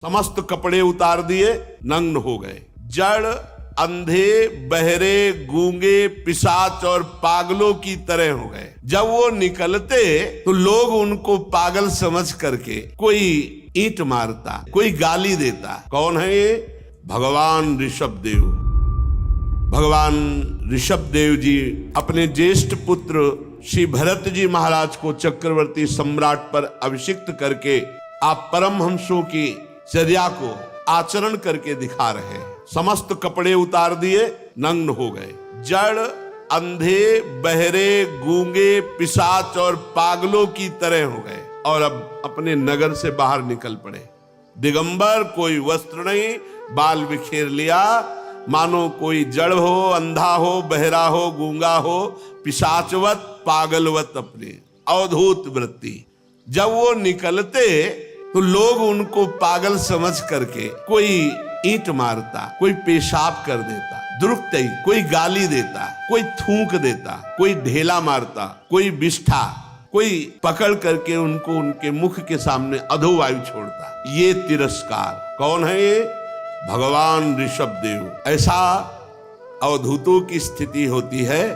समस्त कपड़े उतार दिए, नग्न हो गए। जड़, अंधे, बहरे, गूंगे, पिशाच और पागलों की तरह हो गए। जब वो निकलते तो लोग उनको पागल समझ करके कोई ईंट मारता, कोई गाली देता। कौन है ये? भगवान ऋषभदेव। भगवान ऋषभदेव जी अपने ज्येष्ठ पुत्र श्री भरत जी महाराज को चक्रवर्ती सम्राट पर अभिषिक्त करके आप परमहंसों की चर्या को आचरण करके दिखा रहे हैं। समस्त कपड़े उतार दिए, नग्न हो गए। जड़, अंधे, बहरे, गूंगे, पिशाच और पागलों की तरह हो गए और अब अपने नगर से बाहर निकल पड़े। दिगंबर, कोई वस्त्र नहीं, बाल बिखेर लिया, मानो कोई जड़ हो, अंधा हो, बहरा हो, गूंगा हो, पिशाचवत, पागलवत अपने अवधूत वृत्ति। जब वो निकलते तो लोग उनको पागल समझ करके कोई ईंट मारता, कोई पेशाब कर देता, दुरुक्ति, कोई गाली देता, कोई थूक देता, कोई ढेला मारता, कोई बिष्ठा, कोई पकड़ करके उनको उनके मुख के सामने अधोवायु छोड़ता। ये तिरस्कार। कौन है ये? भगवान ऋषभदेव। ऐसा अवधूतों की स्थिति होती है।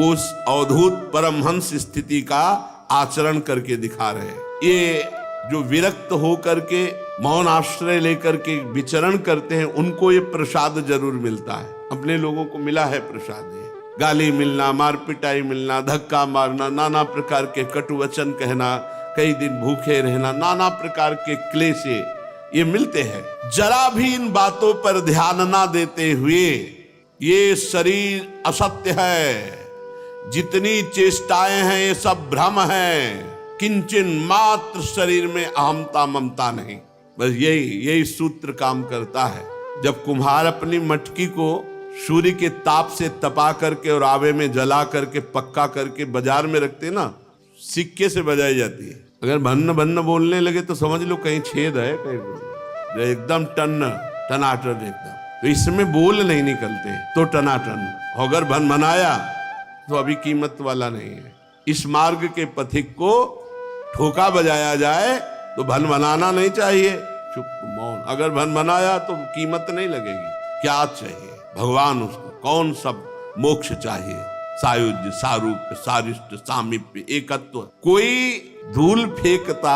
उस अवधूत परमहंस स्थिति का आचरण करके दिखा रहे हैं। ये जो विरक्त हो करके मौन आश्रय लेकर के विचरण करते हैं, उनको ये प्रसाद जरूर मिलता है। अपने लोगों को मिला है प्रसाद। ये गाली मिलना, मार पिटाई मिलना, धक्का मारना, नाना प्रकार के कटु वचन कहना, कई दिन भूखे रहना, नाना प्रकार के क्लेश ये मिलते हैं। जरा भी इन बातों पर ध्यान ना देते हुए ये शरीर असत्य है, जितनी चेष्टाएं हैं ये सब भ्रम है, किंचन मात्र शरीर में अहमता ममता नहीं। बस यही सूत्र काम करता है। जब कुम्हार अपनी मटकी को सूर्य के ताप से तपा करके और आवे में जला करके पक्का करके बाजार में रखते ना, सिक्के से बजाई जाती है। अगर भन्न भन्न बोलने लगे तो समझ लो कहीं छेद है, कहीं एकदम टनाटन एकदम। तो इसमें बोल नहीं निकलते तो टनाटन। अगर भन मनाया तो अभी कीमत वाला नहीं है। इस मार्ग के पथिक को ठोका बजाया जाए तो भन बनाना नहीं चाहिए, चुप मौन। अगर भन बनाया तो कीमत नहीं लगेगी। क्या चाहिए? भगवान उसको कौन सब मोक्ष चाहिए, सायुज्य, सारूप्य, सारिष्ट, सामीप्य, एकत्व। कोई धूल फेंकता,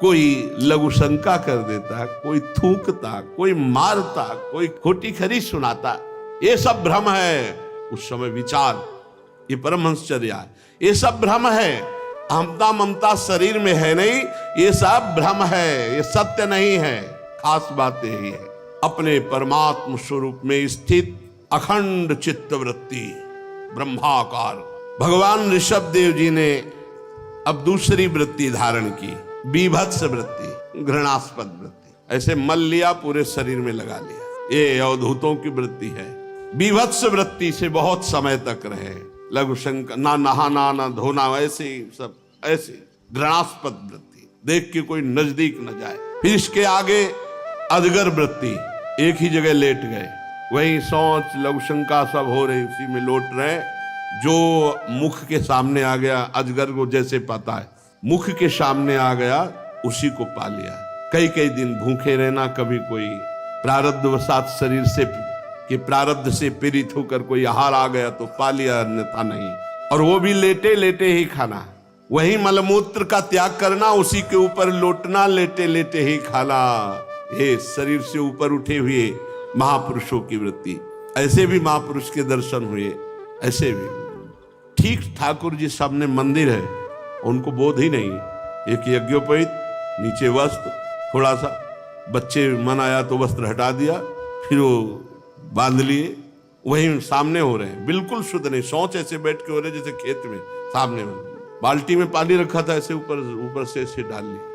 कोई लघु शंका कर देता, कोई थूकता, कोई मारता, कोई खोटी खरी सुनाता, ये सब भ्रम है। उस समय विचार, ये परमहंसचर्या है, ये सब भ्रम है। अहमता ममता शरीर में है नहीं, ये सब भ्रम है, ये सत्य नहीं है। खास बात यही है, अपने परमात्म स्वरूप में स्थित अखंड चित्त वृत्ति, ब्रह्माकार। भगवान ऋषभदेव जी ने अब दूसरी वृत्ति धारण की, बीभत्स वृत्ति, घृणास्पद वृत्ति। ऐसे मल लिया, पूरे शरीर में लगा लिया। ये अवधूतों की वृत्ति है। बीभत्स वृत्ति से बहुत समय तक रहे, लघु शंका, ना नहाना ना धोना, ऐसे सब, ऐसे घृणास्पद वृत्ति, देख के कोई नजदीक न जाए। फिर इसके आगे अजगर वृत्ति, एक ही जगह लेट गए, वही सोच लघु शंका सब हो रही, उसी में लौट रहे। जो मुख के सामने आ गया, अजगर को जैसे पता है, मुख के सामने आ गया, उसी को पा लिया। कई कई दिन भूखे रहना, कभी कोई प्रारब्धवशात शरीर से कि प्रारब्ध से पीड़ित होकर कोई आहार आ गया तो पा लिया, अन्यथा नहीं। और वो भी लेटे लेटे ही खाना, वही मलमूत्र का त्याग करना, उसी के ऊपर लौटना, लेटे लेटे ही खाना। ये शरीर से ऊपर उठे हुए महापुरुषों की वृत्ति। ऐसे भी महापुरुष के दर्शन हुए, ऐसे भी। ठीक ठाकुर जी सामने मंदिर है, उनको बोध ही नहीं। एक यज्ञोपवीत, नीचे वस्त्र, थोड़ा सा बच्चे मन आया तो वस्त्र हटा दिया, फिर वो बांध लिए, वहीं सामने हो रहे हैं, बिल्कुल शुद्ध नहीं। शौच ऐसे बैठ के हो रहे जैसे खेत में सामने में। बाल्टी में पानी रखा था, ऐसे ऊपर से डाल लिया।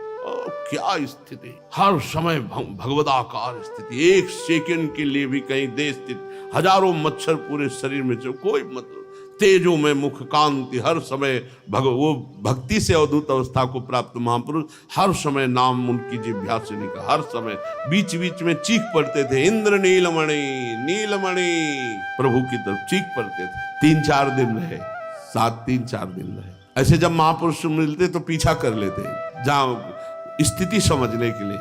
क्या स्थिति, हर समय भगवदाकार स्थिति। एक सेकंड के लिए भी कहीं दे स्थित, हजारों मच्छर पूरे शरीर में, कोई मतलब तेजो में मुख कांति, हर समय वो भक्ति से अवधूत अवस्था को प्राप्त महापुरुष, हर समय नाम उनकी जिह्वा से निकला, हर समय बीच बीच में चीख पड़ते थे, इंद्र नीलमणि नीलमणि, प्रभु की तरफ चीख पड़ते थे। 3-4 दिन रहे, 3-4 दिन रहे। ऐसे जब महापुरुष मिलते तो पीछा कर लेते, जहाँ स्थिति समझने के लिए।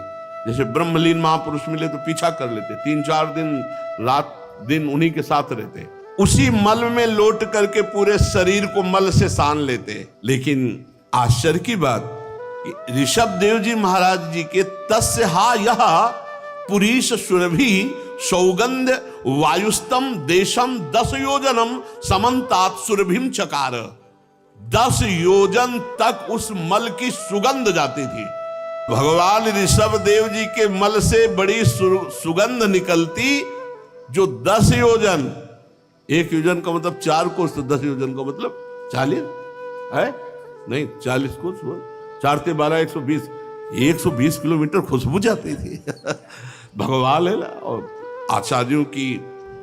जैसे ब्रह्मलीन महापुरुष मिले तो पीछा कर लेते, 3-4 दिन रात दिन उन्हीं के साथ रहते, उसी मल में लौट करके पूरे शरीर को मल से सान लेते। लेकिन आश्चर्य की बात, ऋषभ देव जी महाराज जी के तस्य हा यह पुरीश सुरभि सौगंध वायुस्तम देशम 10 योजनम समन्तात सुरभिम चकार। 10 योजन तक उस मल की सुगंध जाती थी। भगवान ऋषभ देव जी के मल से बड़ी सुगंध निकलती, जो 10 योजन, 1 योजन का मतलब 4 कोस, तो 10 योजन का मतलब 40 है नहीं, 40 कोस, 4 से 12 120, 120 किलोमीटर खुशबू जाती थी। भगवान है ना। और आचार्यों की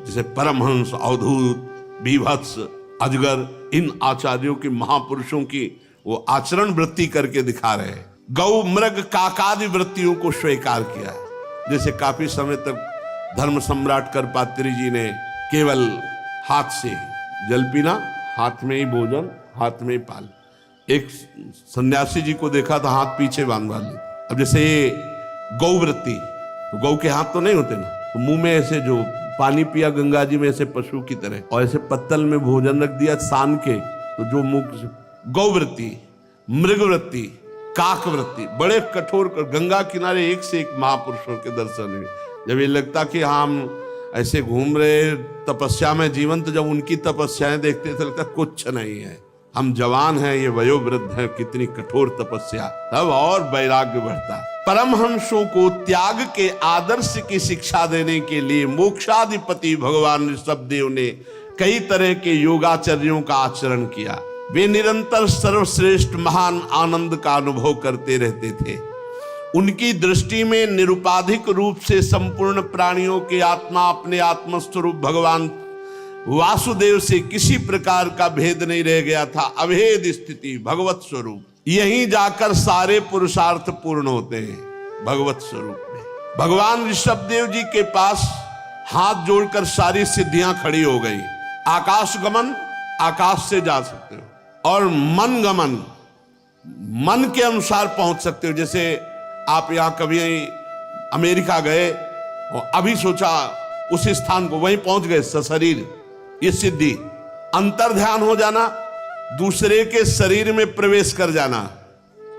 जैसे परमहंस, अवधूत, बीभत्स, अजगर, इन आचार्यों की, महापुरुषों की वो आचरण वृत्ति करके दिखा रहे हैं। गौ मृग काकादि वृत्तियों को स्वीकार किया है। जैसे काफी समय तक धर्म सम्राट करपात्री जी ने केवल हाथ से जल पीना, हाथ में ही भोजन, हाथ में ही पाल। एक सन्यासी जी को देखा था हाथ पीछे बांध ली। अब जैसे गौ वृत्ति, तो गौ के हाथ तो नहीं होते ना, तो मुंह में ऐसे जो पानी पिया गंगा जी में ऐसे पशु की तरह, और ऐसे पत्तल में भोजन रख दिया सान के, तो जो मुंह, गौ वृत्ति, मृग वृत्ति, काक वृत्ति, बड़े कठोर गंगा किनारे एक से एक महापुरुषों के दर्शन हुए। जब ये लगता कि हम ऐसे घूम रहे तपस्या में जीवन, तो जब उनकी तपस्याएं देखते थे लगता कुछ नहीं है, हम जवान हैं, ये वयोवृद्ध हैं, कितनी कठोर तपस्या। तब और वैराग्य बढ़ता। परमहंसों को त्याग के आदर्श की शिक्षा देने के लिए मोक्षाधिपति भगवान ऋषभदेव ने कई तरह के योगाचर्यों का आचरण किया। वे निरंतर सर्वश्रेष्ठ महान आनंद का अनुभव करते रहते थे। उनकी दृष्टि में निरुपाधिक रूप से संपूर्ण प्राणियों की आत्मा अपने आत्मस्वरूप भगवान वासुदेव से किसी प्रकार का भेद नहीं रह गया था। अभेद स्थिति, भगवत स्वरूप, यहीं जाकर सारे पुरुषार्थ पूर्ण होते हैं। भगवत स्वरूप में भगवान ऋषभदेव जी के पास हाथ जोड़कर सारी सिद्धियां खड़ी हो गई। आकाश गमन, आकाश से जा सकते हो, और मन गमन, मन के अनुसार पहुंच सकते हो। जैसे आप यहां कभी अमेरिका गए और अभी सोचा उस स्थान को, वहीं पहुंच गए सशरीर, ये सिद्धि। अंतर ध्यान हो जाना, दूसरे के शरीर में प्रवेश कर जाना,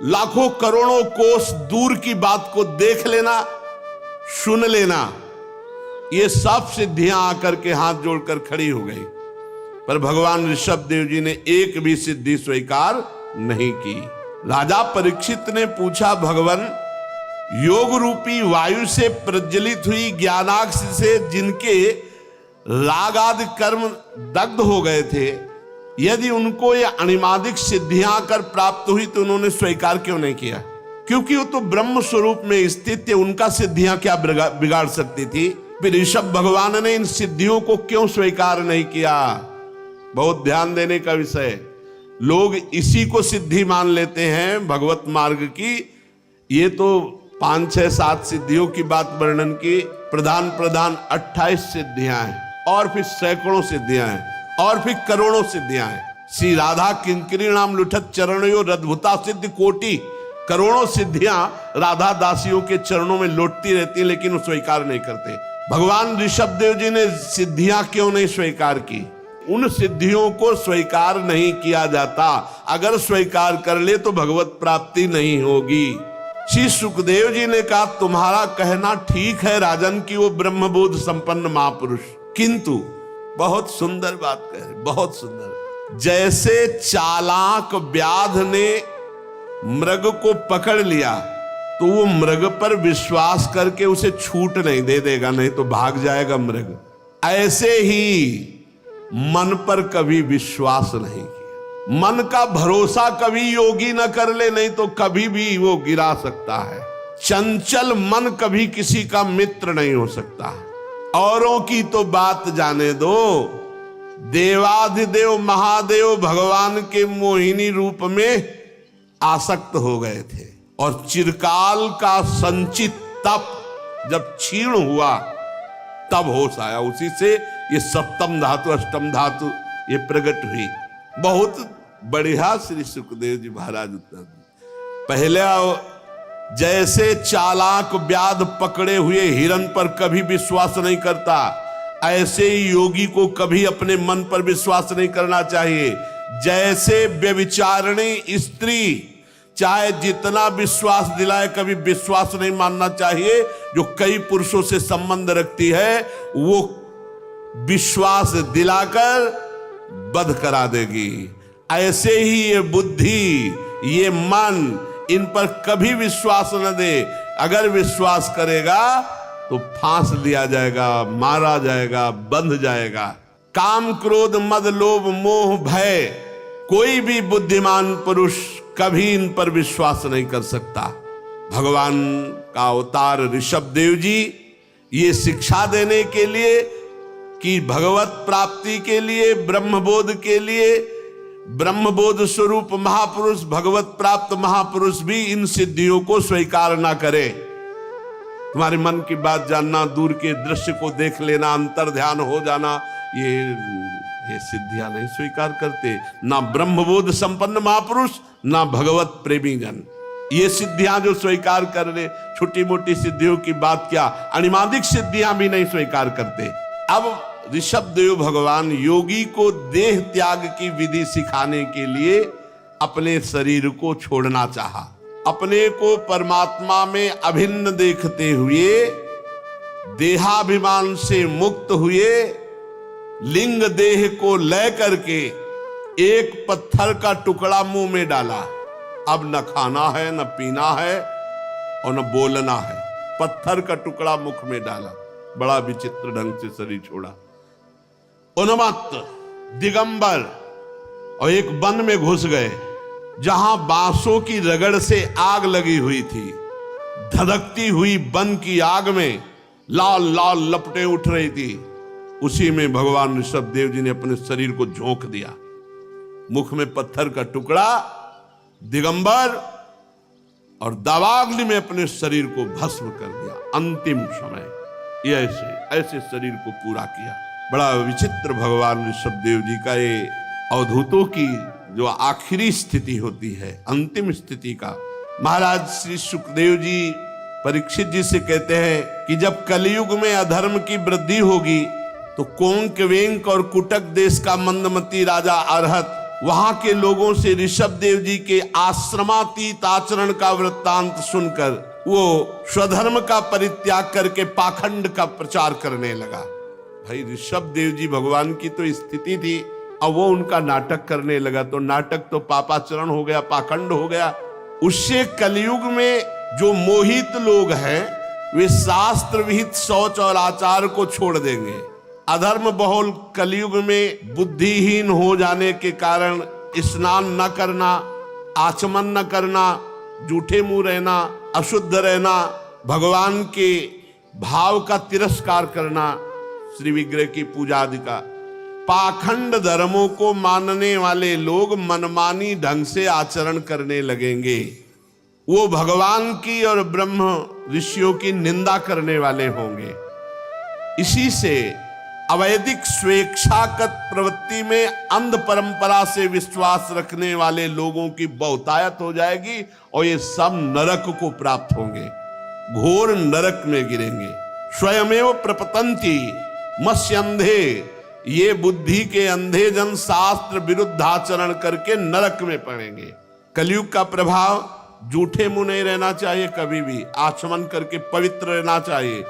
लाखों करोड़ों कोस दूर की बात को देख लेना, सुन लेना, ये सब सिद्धियां आकर के हाथ जोड़कर खड़ी हो गई। पर भगवान ऋषभदेव जी ने एक भी सिद्धि स्वीकार नहीं की। राजा परीक्षित ने पूछा, भगवान, योग रूपी वायु से प्रज्वलित हुई ज्ञानाग्नि से जिनके राग आदि कर्म दग्ध हो गए थे, यदि उनको ये अणिमादिक सिद्धियां कर प्राप्त हुई तो उन्होंने स्वीकार क्यों नहीं किया? क्योंकि वो तो ब्रह्म स्वरूप में स्थित थे, उनका सिद्धियां क्या बिगाड़ सकती थी? फिर ऋषभ भगवान ने इन सिद्धियों को क्यों स्वीकार नहीं किया? बहुत ध्यान देने का विषय। लोग इसी को सिद्धि मान लेते हैं भगवत मार्ग की। ये तो 5, 6, 7 सिद्धियों की बात वर्णन की, प्रधान 28 सिद्धियां हैं, और फिर सैकड़ों सिद्धियां हैं, और फिर करोड़ों सिद्धियां हैं। श्री राधा किंकरी नाम लुठत चरणयो रद्भुता सिद्धि कोटि, करोड़ों सिद्धियां राधा दासियों के चरणों में लौटती रहती, लेकिन वो स्वीकार नहीं करते। भगवान ऋषभदेव जी ने सिद्धियां क्यों नहीं स्वीकार की? उन सिद्धियों को स्वीकार नहीं किया जाता। अगर स्वीकार कर ले तो भगवत प्राप्ति नहीं होगी। श्री सुखदेव जी ने कहा, तुम्हारा कहना ठीक है राजन की वो ब्रह्मबोध संपन्न महापुरुष, किंतु बहुत सुंदर बात कह रहे, बहुत सुंदर। जैसे चालाक व्याध ने मृग को पकड़ लिया तो वो मृग पर विश्वास करके उसे छूट नहीं दे देगा, नहीं तो भाग जाएगा मृग। ऐसे ही मन पर कभी विश्वास नहीं किया, मन का भरोसा कभी योगी न कर ले, नहीं तो कभी भी वो गिरा सकता है। चंचल मन कभी किसी का मित्र नहीं हो सकता। औरों की तो बात जाने दो, देवाधिदेव महादेव भगवान के मोहिनी रूप में आसक्त हो गए थे, और चिरकाल का संचित तप जब क्षीण हुआ तब होश आया। उसी से ये सप्तम धातु, अष्टम धातु ये प्रकट हुई। बहुत बढ़िया श्री सुखदेव जी महाराज उत्तर। पहले जैसे चालाक व्याध पकड़े हुए हिरन पर कभी विश्वास नहीं करता, ऐसे ही योगी को कभी अपने मन पर विश्वास नहीं करना चाहिए। जैसे व्यभिचारिणी स्त्री चाहे जितना विश्वास दिलाए, कभी विश्वास नहीं मानना चाहिए। जो कई पुरुषों से संबंध रखती है वो विश्वास दिलाकर बध करा देगी। ऐसे ही ये बुद्धि, ये मन, इन पर कभी विश्वास न दे। अगर विश्वास करेगा तो फांस लिया जाएगा, मारा जाएगा, बंध जाएगा। काम, क्रोध, मद, लोभ, मोह, भय, कोई भी बुद्धिमान पुरुष कभी इन पर विश्वास नहीं कर सकता। भगवान का अवतार ऋषभदेव जी ये शिक्षा देने के लिए कि भगवत प्राप्ति के लिए, ब्रह्मबोध के लिए, ब्रह्मबोध स्वरूप महापुरुष, भगवत प्राप्त महापुरुष भी इन सिद्धियों को स्वीकार ना करे। तुम्हारे मन की बात जानना, दूर के दृश्य को देख लेना, अंतर ध्यान हो जाना, ये सिद्धियां नहीं स्वीकार करते। ना ब्रह्मबोध संपन्न महापुरुष, ना भगवत प्रेमी जन। ये सिद्धियां जो स्वीकार कर ले, छोटी मोटी सिद्धियों की बात क्या, अनिमादिक सिद्धियां भी नहीं स्वीकार करते। अब ऋषभदेव भगवान योगी को देह त्याग की विधि सिखाने के लिए अपने शरीर को छोड़ना चाहा। अपने को परमात्मा में अभिन्न देखते हुए, देहाभिमान से मुक्त हुए, लिंग देह को लय करके एक पत्थर का टुकड़ा मुंह में डाला। अब न खाना है, न पीना है और न बोलना है। पत्थर का टुकड़ा मुख में डाला, बड़ा विचित्र ढंग से शरीर छोड़ा। उन्मत्त, दिगंबर, और एक वन में घुस गए जहां बांसों की रगड़ से आग लगी हुई थी। धधकती हुई वन की आग में लाल लाल लपटें उठ रही थी। उसी में भगवान ऋषभदेव जी ने अपने शरीर को झोंक दिया। मुख में पत्थर का टुकड़ा, दिगंबर, और दावाग्नि में अपने शरीर को भस्म कर दिया। अंतिम समय ये ऐसे शरीर को पूरा किया। बड़ा विचित्र भगवान ऋषभदेव जी का ये अवधूतों की जो आखिरी स्थिति होती है, अंतिम स्थिति का। महाराज श्री सुखदेव जी परीक्षित जी से कहते हैं कि जब कलयुग में अधर्म की वृद्धि होगी तो कोंक, वेंक और कुटक देश का मंदमती राजा अरहत वहां के लोगों से ऋषभदेव जी के आश्रमातीत आचरण का वृत्तांत सुनकर वो स्वधर्म का परित्याग करके पाखंड का प्रचार करने लगा। भाई ऋषभदेव जी भगवान की तो स्थिति थी, अब वो उनका नाटक करने लगा तो नाटक तो पापाचरण हो गया, पाखंड हो गया। उससे कलयुग में जो मोहित लोग हैं वे शास्त्र विहित शौच और आचार को छोड़ देंगे। अधर्म बहुल कलयुग में बुद्धिहीन हो जाने के कारण स्नान न करना, आचमन न करना, जूठे मुंह रहना, अशुद्ध रहना, भगवान के भाव का तिरस्कार करना, श्री विग्रह की पूजा आदि का, पाखंड धर्मों को मानने वाले लोग मनमानी ढंग से आचरण करने लगेंगे। वो भगवान की और ब्रह्म ऋषियों की निंदा करने वाले होंगे। इसी से अवैदिक स्वेच्छागत प्रवृत्ति में अंध परंपरा से विश्वास रखने वाले लोगों की बहुतायत हो जाएगी और ये सब नरक को प्राप्त होंगे, घोर नरक में गिरेंगे। स्वयमेव प्रपतंती मत्स्य अंधे, ये बुद्धि के अंधे जन शास्त्र विरुद्ध आचरण करके नरक में पड़ेंगे। कलयुग का प्रभाव, जूठे मुंह नहीं रहना चाहिए, कभी भी आचमन करके पवित्र रहना चाहिए,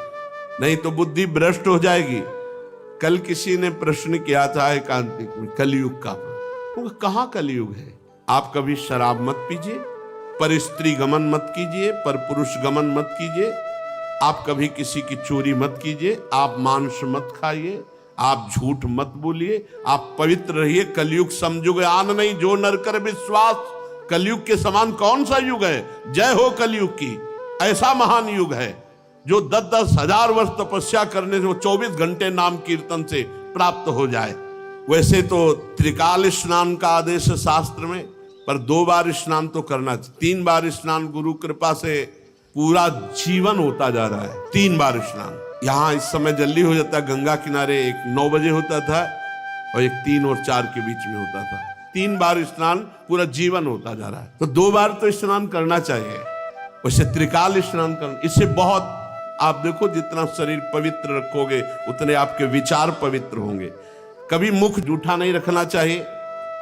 नहीं तो बुद्धि भ्रष्ट हो जाएगी। कल किसी ने प्रश्न किया था एकांतिक में कलयुग का, तो कहां कलयुग है? आप कभी शराब मत पीजिए, पर स्त्री गमन मत कीजिए, पर पुरुष गमन मत कीजिए, आप कभी किसी की चोरी मत कीजिए, आप मांस मत खाइए, आप झूठ मत बोलिए, आप पवित्र रहिए। कलयुग समयुग आन नहीं, जो नर कर विश्वास। कलयुग के समान कौन सा युग है? जय हो कलयुग की। ऐसा महान युग है जो 10-10 हजार वर्ष तपस्या करने से 24 घंटे नाम कीर्तन से प्राप्त हो जाए। वैसे तो त्रिकाल स्नान का आदेश है शास्त्र में, पर 2 बार स्नान तो करना चाहिए। 3 बार स्नान गुरु कृपा से पूरा जीवन होता जा रहा है। 3 बार स्नान यहाँ इस समय जल्दी हो जाता है। गंगा किनारे एक 9 बजे होता था और एक 3 और 4 के बीच में होता था। 3 बार स्नान पूरा जीवन होता जा रहा है, तो 2 बार तो स्नान करना चाहिए। वैसे त्रिकाल स्नान करना, इससे बहुत, आप देखो जितना शरीर पवित्र रखोगे उतने आपके विचार पवित्र होंगे। कभी मुख जूठा नहीं रखना चाहिए।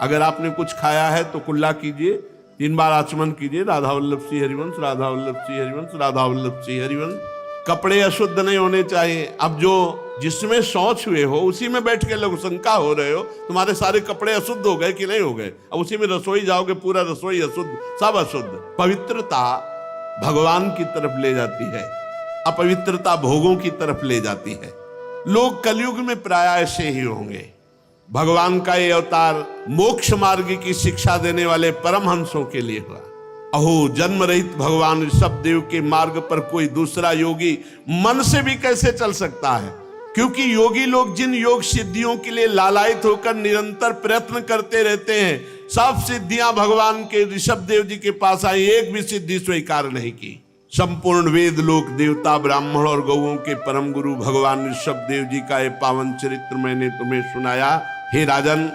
अगर आपने कुछ खाया है तो कुल्ला कीजिए, 3 बार आचमन कीजिए, राधा वल्लभ श्री हरिवंश, राधा वल्लभ श्री हरिवंश, राधा वल्लभ श्री हरिवंश। कपड़े अशुद्ध नहीं होने चाहिए। अब जो जिसमें शौच हुए हो उसी में बैठ के लोग शंका हो रहे हो तुम्हारे सारे कपड़े अशुद्ध हो गए कि नहीं हो गए। अब उसी में रसोई जाओगे, पूरा रसोई अशुद्ध, सब अशुद्ध। पवित्रता भगवान की तरफ ले जाती है, अपवित्रता भोगों की तरफ ले जाती है। लोग कलयुग में प्राय ऐसे ही होंगे। भगवान का ये अवतार मोक्ष मार्ग की शिक्षा देने वाले परमहंसों के लिए हुआ। अहो जन्म रहित भगवान ऋषभ देव के मार्ग पर कोई दूसरा योगी मन से भी कैसे चल सकता है? क्योंकि योगी लोग जिन योग सिद्धियों के लिए लालायित होकर निरंतर प्रयत्न करते रहते हैं, सब सिद्धियां भगवान के ऋषभ देव जी के पास आई, एक भी सिद्धि स्वीकार नहीं की। संपूर्ण वेद लोक देवता ब्राह्मण और गौओं के परम गुरु भगवान ऋषभ देव जी का ये पावन चरित्र मैंने तुम्हें सुनाया। हे राजन,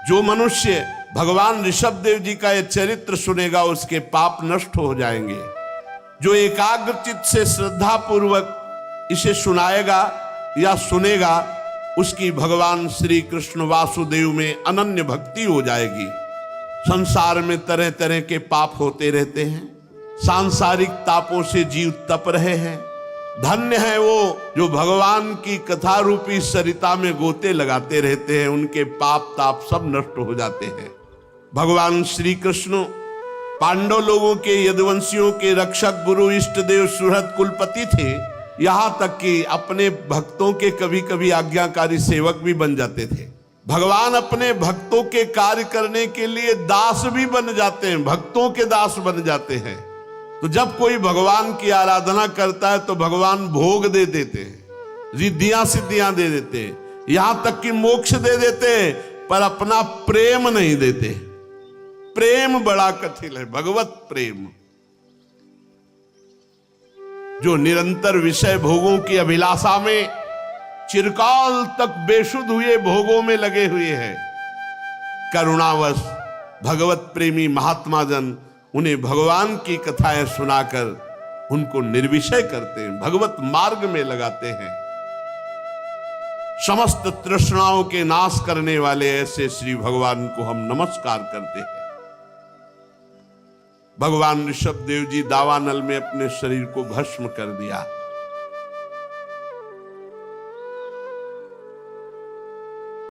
जो मनुष्य भगवान ऋषभ देव जी का ये चरित्र सुनेगा उसके पाप नष्ट हो जाएंगे। जो एकाग्र चित्त से श्रद्धा पूर्वक इसे सुनाएगा या सुनेगा उसकी भगवान श्री कृष्ण वासुदेव में अनन्य भक्ति हो जाएगी। संसार में तरह तरह के पाप होते रहते हैं, सांसारिक तापों से जीव तप रहे हैं। धन्य है वो जो भगवान की कथा रूपी सरिता में गोते लगाते रहते हैं, उनके पाप ताप सब नष्ट हो जाते हैं। भगवान श्री कृष्ण पांडव लोगों के यदुवंशियों के रक्षक, गुरु, इष्ट देव, सुहृद, कुलपति थे। यहां तक कि अपने भक्तों के कभी कभी आज्ञाकारी सेवक भी बन जाते थे। भगवान अपने भक्तों के कार्य करने के लिए दास भी बन जाते हैं, भक्तों के दास बन जाते हैं। तो जब कोई भगवान की आराधना करता है तो भगवान भोग दे देते हैं, रिद्धियां सिद्धियां दे देते हैं, यहां तक कि मोक्ष दे देते हैं, पर अपना प्रेम नहीं देते। प्रेम बड़ा कठिन है, भगवत प्रेम। जो निरंतर विषय भोगों की अभिलाषा में चिरकाल तक बेसुध हुए भोगों में लगे हुए हैं, करुणावश भगवत प्रेमी महात्मा जन उन्हें भगवान की कथाएं सुनाकर उनको निर्विषय करते हैं, भगवत मार्ग में लगाते हैं। समस्त तृष्णाओं के नाश करने वाले ऐसे श्री भगवान को हम नमस्कार करते हैं। भगवान ऋषभ देव जी दावानल में अपने शरीर को भस्म कर दिया।